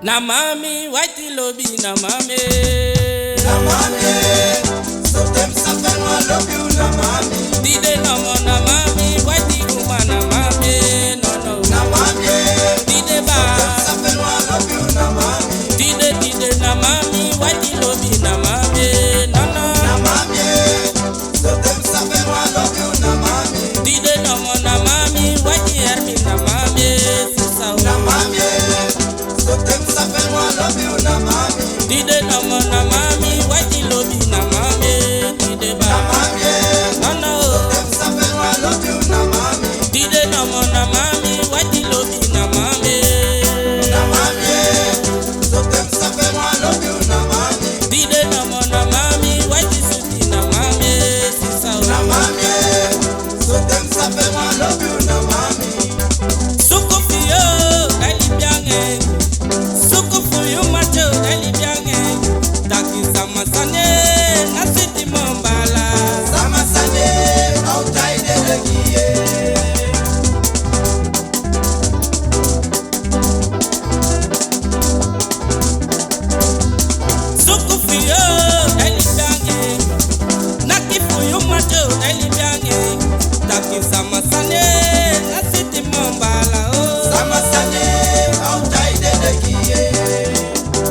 Na mami, whitey lobby, na mami. Na mami, so them suffer I love you, na mami. Dide no mo, na mami, whitey woman, na mami. No no. Na mami, Dide ba. so them suffer I love you, na mami. Dide na mami, whitey lobby, na mami. No no. Na mami, so them suffer I love you, na mami. Dide no mo, na mami, whitey hermi, na mami. Sisa o. Na mami, so them suffer I love you, na mami. Dide no mo, na mami, whitey lobby, na mami. Dide ba. Na mami, No no. so them suffer I love you, na mami. Dide no mo, na mami, whitey lobby, na mami. Na mami, so them suffer I love you, na mami. Dide no mo, na mami, whitey suti, na mami. Sisa o. Na mami, so them suffer I love you, na mami. Suku fiyo, dali biange. Suku fiyo macho, dali biange. Taki sama sane, na siti mombala. Sama sane, outside the gie. Suku fiyo, dali biange. Naki fiyo macho, dali biange. Taki sama sane, na siti mombala. Oh. Sama sane, outside the gie.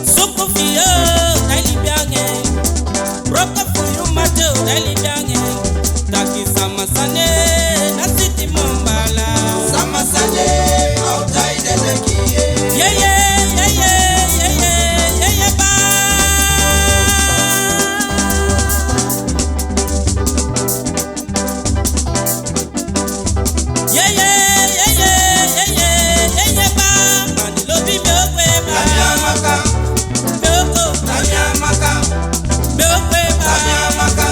Suku fiyo, dali biange. Broka fiyo macho, dali biange. Taki sama sane, na siti mombala. Sama sane, outside the gie. Yeah, yeah, yeah, yeah, yeah, yeah, yeah, yeah, ba. Yeah, yeah, yeah, yeah, yeah, yeah, yeah, yeah, ba. Mani lobi mi okwe ba. Tamiamaka, Mi oko, tamiamaka, mi okwe ba. tamiamaka,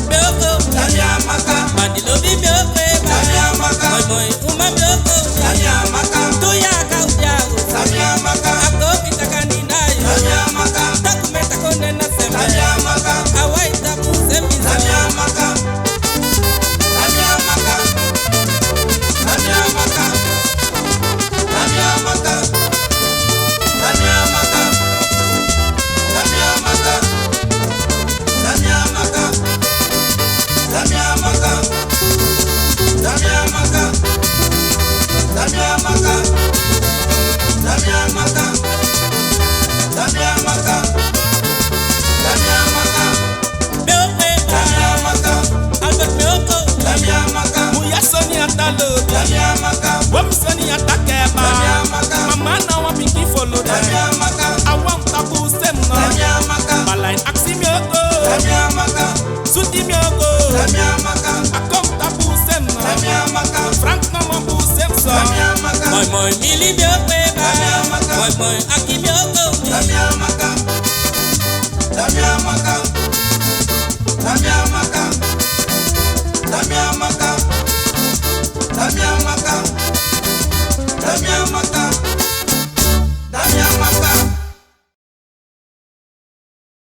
Mi oko, tamiamaka, mani lobi mi okwe ba. tamiamaka, Moi moi, uma mi oko. tamiamaka, Tuya ka udiago. tamiamaka, Ako kitakani nayo. tamiamaka, Takumeta kone na sembe. tamiamaka, Awaita kusemiza. tamiamaka, tamiamaka, tamiamaka, tamiamaka, tamiamaka, tamiamaka, tamiamaka, tamiamaka, tamiamaka, tamiamaka, tamiamaka, tamiamaka, tamiamaka, Mi okwe ba. tamiamaka, Albert mi oko. tamiamaka, Muya soni atalo. tamiamaka, Wem soni atakeba. tamiamaka, Mama na wa piki follow them. tamiamaka, I want tabu sem no. tamiamaka, Balain aksi mi oko. tamiamaka, Suti mi oko. tamiamaka, Akom tabu sem no. tamiamaka, Frank na mo bu sem so. tamiamaka, Moi moi mili mi okwe ba. Tamiamaka. Moi moi aki mi oko. tamiamaka, tamiamaka, tamiamaka, tamiamaka, tamiamaka, tamiamaka,